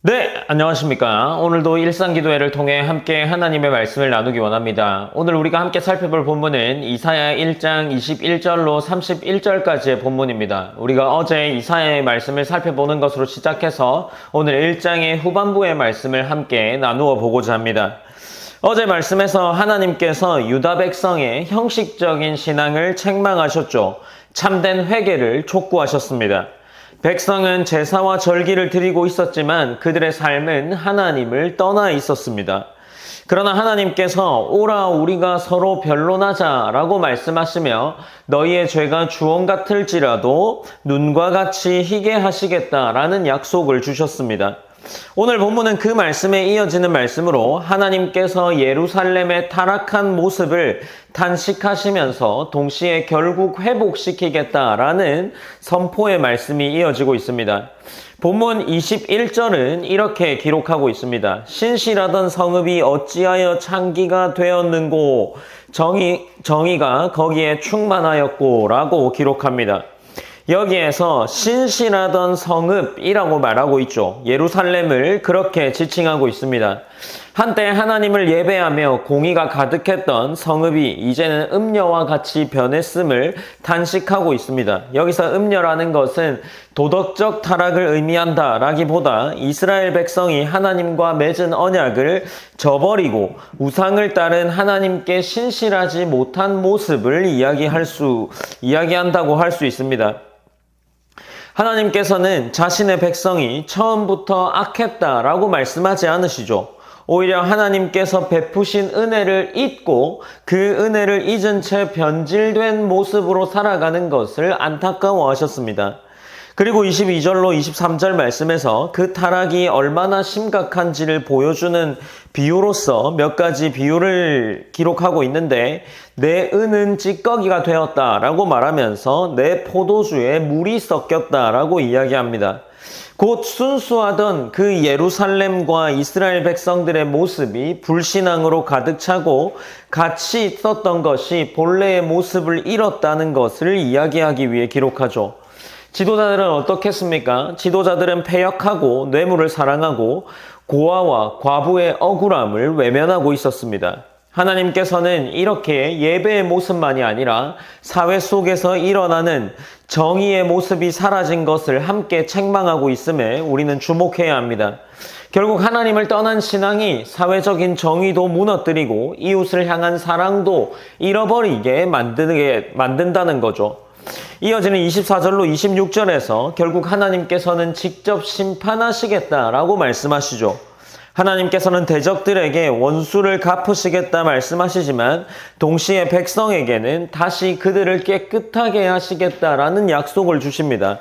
네, 안녕하십니까. 오늘도 일상기도회를 통해 함께 하나님의 말씀을 나누기 원합니다. 오늘 우리가 함께 살펴볼 본문은 이사야 1장 21절로 31절까지의 본문입니다. 우리가 어제 이사야의 말씀을 살펴보는 것으로 시작해서 오늘 1장의 후반부의 말씀을 함께 나누어 보고자 합니다. 어제 말씀에서 하나님께서 유다 백성의 형식적인 신앙을 책망하셨죠. 참된 회개를 촉구하셨습니다. 백성은 제사와 절기를 드리고 있었지만 그들의 삶은 하나님을 떠나 있었습니다. 그러나 하나님께서 오라 우리가 서로 변론하자 라고 말씀하시며 너희의 죄가 주홍 같을지라도 눈과 같이 희게 하시겠다라는 약속을 주셨습니다. 오늘 본문은 그 말씀에 이어지는 말씀으로 하나님께서 예루살렘의 타락한 모습을 탄식하시면서 동시에 결국 회복시키겠다라는 선포의 말씀이 이어지고 있습니다. 본문 21절은 이렇게 기록하고 있습니다. 신실하던 성읍이 어찌하여 창기가 되었는고 정의가 거기에 충만하였고 라고 기록합니다. 여기에서 신실하던 성읍이라고 말하고 있죠. 예루살렘을 그렇게 지칭하고 있습니다. 한때 하나님을 예배하며 공의가 가득했던 성읍이 이제는 음녀와 같이 변했음을 탄식하고 있습니다. 여기서 음녀라는 것은 도덕적 타락을 의미한다라기보다 이스라엘 백성이 하나님과 맺은 언약을 저버리고 우상을 따른 하나님께 신실하지 못한 모습을 이야기한다고 할 수 있습니다. 하나님께서는 자신의 백성이 처음부터 악했다라고 말씀하지 않으시죠. 오히려 하나님께서 베푸신 은혜를 잊고 그 은혜를 잊은 채 변질된 모습으로 살아가는 것을 안타까워하셨습니다. 그리고 22절로 23절 말씀에서 그 타락이 얼마나 심각한지를 보여주는 비유로서 몇 가지 비유를 기록하고 있는데 내 은은 찌꺼기가 되었다라고 말하면서 내 포도주에 물이 섞였다라고 이야기합니다. 곧 순수하던 그 예루살렘과 이스라엘 백성들의 모습이 불신앙으로 가득 차고 같이 있었던 것이 본래의 모습을 잃었다는 것을 이야기하기 위해 기록하죠. 지도자들은 어떻겠습니까? 지도자들은 패역하고 뇌물을 사랑하고 고아와 과부의 억울함을 외면하고 있었습니다. 하나님께서는 이렇게 예배의 모습만이 아니라 사회 속에서 일어나는 정의의 모습이 사라진 것을 함께 책망하고 있음에 우리는 주목해야 합니다. 결국 하나님을 떠난 신앙이 사회적인 정의도 무너뜨리고 이웃을 향한 사랑도 잃어버리게 만든다는 거죠. 이어지는 24절로 26절에서 결국 하나님께서는 직접 심판하시겠다라고 말씀하시죠. 하나님께서는 대적들에게 원수를 갚으시겠다 말씀하시지만 동시에 백성에게는 다시 그들을 깨끗하게 하시겠다라는 약속을 주십니다.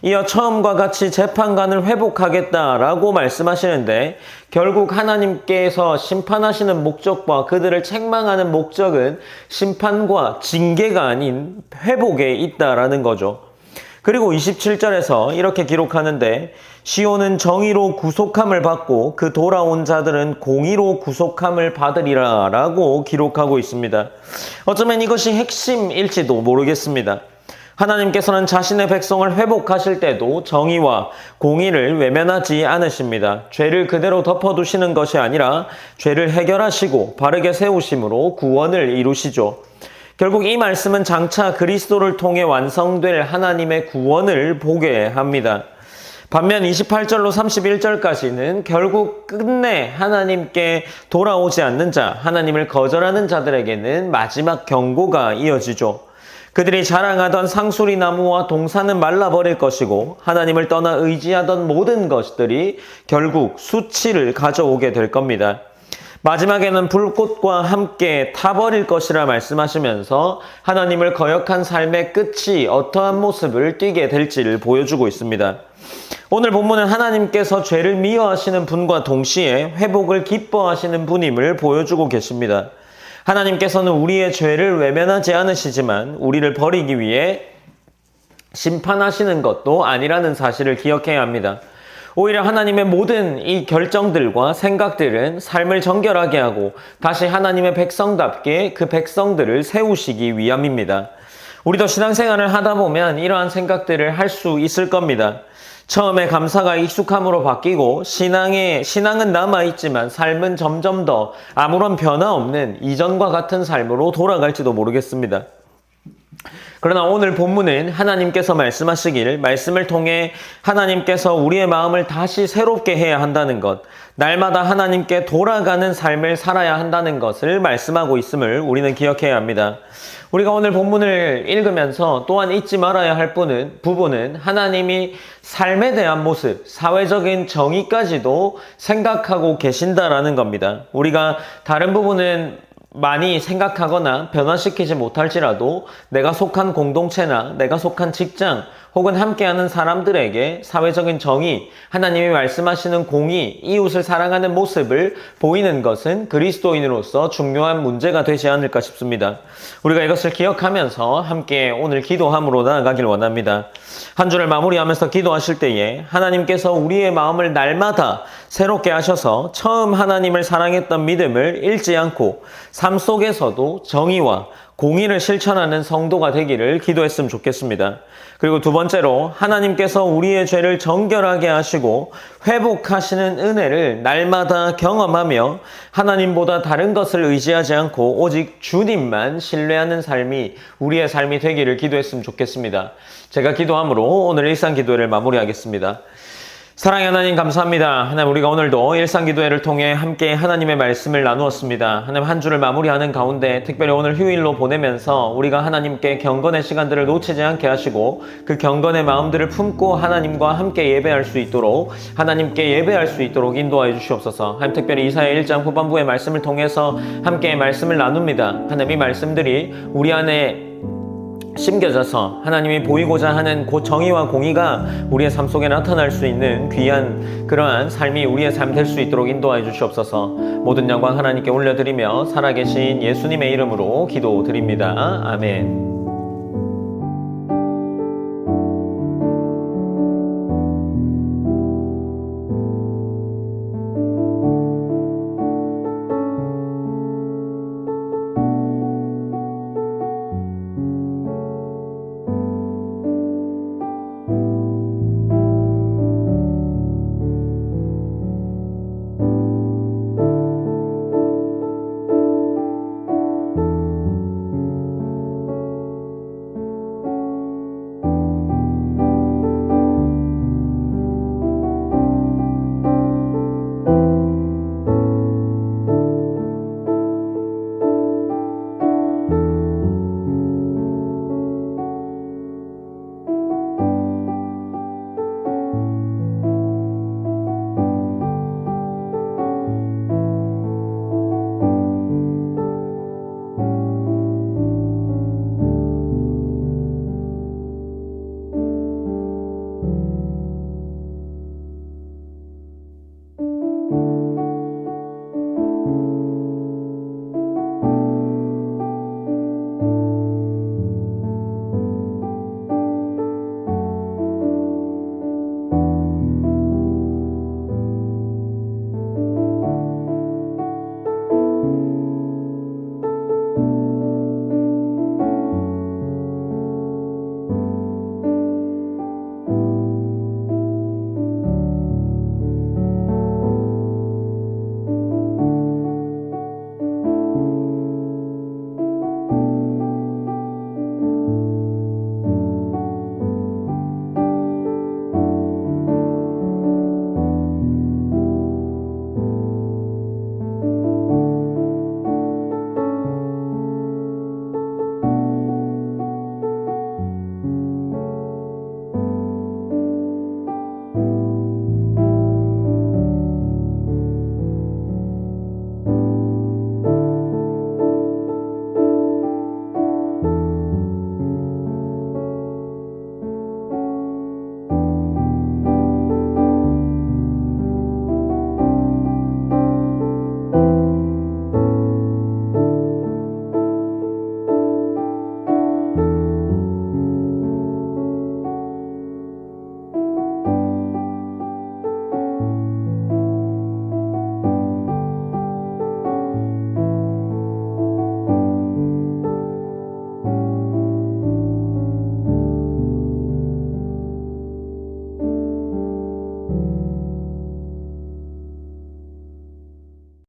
이어 처음과 같이 재판관을 회복하겠다라고 말씀하시는데 결국 하나님께서 심판하시는 목적과 그들을 책망하는 목적은 심판과 징계가 아닌 회복에 있다라는 거죠. 그리고 27절에서 이렇게 기록하는데 시온은 정의로 구속함을 받고 그 돌아온 자들은 공의로 구속함을 받으리라 라고 기록하고 있습니다. 어쩌면 이것이 핵심일지도 모르겠습니다. 하나님께서는 자신의 백성을 회복하실 때도 정의와 공의를 외면하지 않으십니다. 죄를 그대로 덮어두시는 것이 아니라 죄를 해결하시고 바르게 세우심으로 구원을 이루시죠. 결국 이 말씀은 장차 그리스도를 통해 완성될 하나님의 구원을 보게 합니다. 반면 28절로 31절까지는 결국 끝내 하나님께 돌아오지 않는 자, 하나님을 거절하는 자들에게는 마지막 경고가 이어지죠. 그들이 자랑하던 상수리 나무와 동산은 말라버릴 것이고 하나님을 떠나 의지하던 모든 것들이 결국 수치를 가져오게 될 겁니다. 마지막에는 불꽃과 함께 타버릴 것이라 말씀하시면서 하나님을 거역한 삶의 끝이 어떠한 모습을 띠게 될지를 보여주고 있습니다. 오늘 본문은 하나님께서 죄를 미워하시는 분과 동시에 회복을 기뻐하시는 분임을 보여주고 계십니다. 하나님께서는 우리의 죄를 외면하지 않으시지만 우리를 버리기 위해 심판하시는 것도 아니라는 사실을 기억해야 합니다. 오히려 하나님의 모든 이 결정들과 생각들은 삶을 정결하게 하고 다시 하나님의 백성답게 그 백성들을 세우시기 위함입니다. 우리도 신앙생활을 하다 보면 이러한 생각들을 할 수 있을 겁니다. 처음에 감사가 익숙함으로 바뀌고 신앙은 남아있지만 삶은 점점 더 아무런 변화 없는 이전과 같은 삶으로 돌아갈지도 모르겠습니다. 그러나 오늘 본문은 하나님께서 말씀하시길, 말씀을 통해 하나님께서 우리의 마음을 다시 새롭게 해야 한다는 것, 날마다 하나님께 돌아가는 삶을 살아야 한다는 것을 말씀하고 있음을 우리는 기억해야 합니다. 우리가 오늘 본문을 읽으면서 또한 잊지 말아야 할 부분은 하나님이 삶에 대한 모습, 사회적인 정의까지도 생각하고 계신다라는 겁니다. 우리가 다른 부분은 많이 생각하거나 변화시키지 못할지라도 내가 속한 공동체나 내가 속한 직장 혹은 함께하는 사람들에게 사회적인 정의, 하나님이 말씀하시는 공의, 이웃을 사랑하는 모습을 보이는 것은 그리스도인으로서 중요한 문제가 되지 않을까 싶습니다. 우리가 이것을 기억하면서 함께 오늘 기도함으로 나아가길 원합니다. 한 주를 마무리하면서 기도하실 때에 하나님께서 우리의 마음을 날마다 새롭게 하셔서 처음 하나님을 사랑했던 믿음을 잃지 않고 삶 속에서도 정의와 공의를 실천하는 성도가 되기를 기도했으면 좋겠습니다. 그리고 두 번째로 하나님께서 우리의 죄를 정결하게 하시고 회복하시는 은혜를 날마다 경험하며 하나님보다 다른 것을 의지하지 않고 오직 주님만 신뢰하는 삶이 우리의 삶이 되기를 기도했으면 좋겠습니다. 제가 기도함으로 오늘 일상기도회를 마무리하겠습니다. 사랑의 하나님 감사합니다. 하나님 우리가 오늘도 일상기도회를 통해 함께 하나님의 말씀을 나누었습니다. 하나님 한 주를 마무리하는 가운데 특별히 오늘 휴일로 보내면서 우리가 하나님께 경건의 시간들을 놓치지 않게 하시고 그 경건의 마음들을 품고 하나님과 함께 예배할 수 있도록 하나님께 예배할 수 있도록 인도하여 주시옵소서. 하나님 특별히 이사야 1장 후반부의 말씀을 통해서 함께 말씀을 나눕니다. 하나님 이 말씀들이 우리 안에 심겨져서 하나님이 보이고자 하는 그 정의와 공의가 우리의 삶 속에 나타날 수 있는 귀한 그러한 삶이 우리의 삶 될 수 있도록 인도하여 주시옵소서. 모든 영광 하나님께 올려드리며 살아계신 예수님의 이름으로 기도드립니다. 아멘.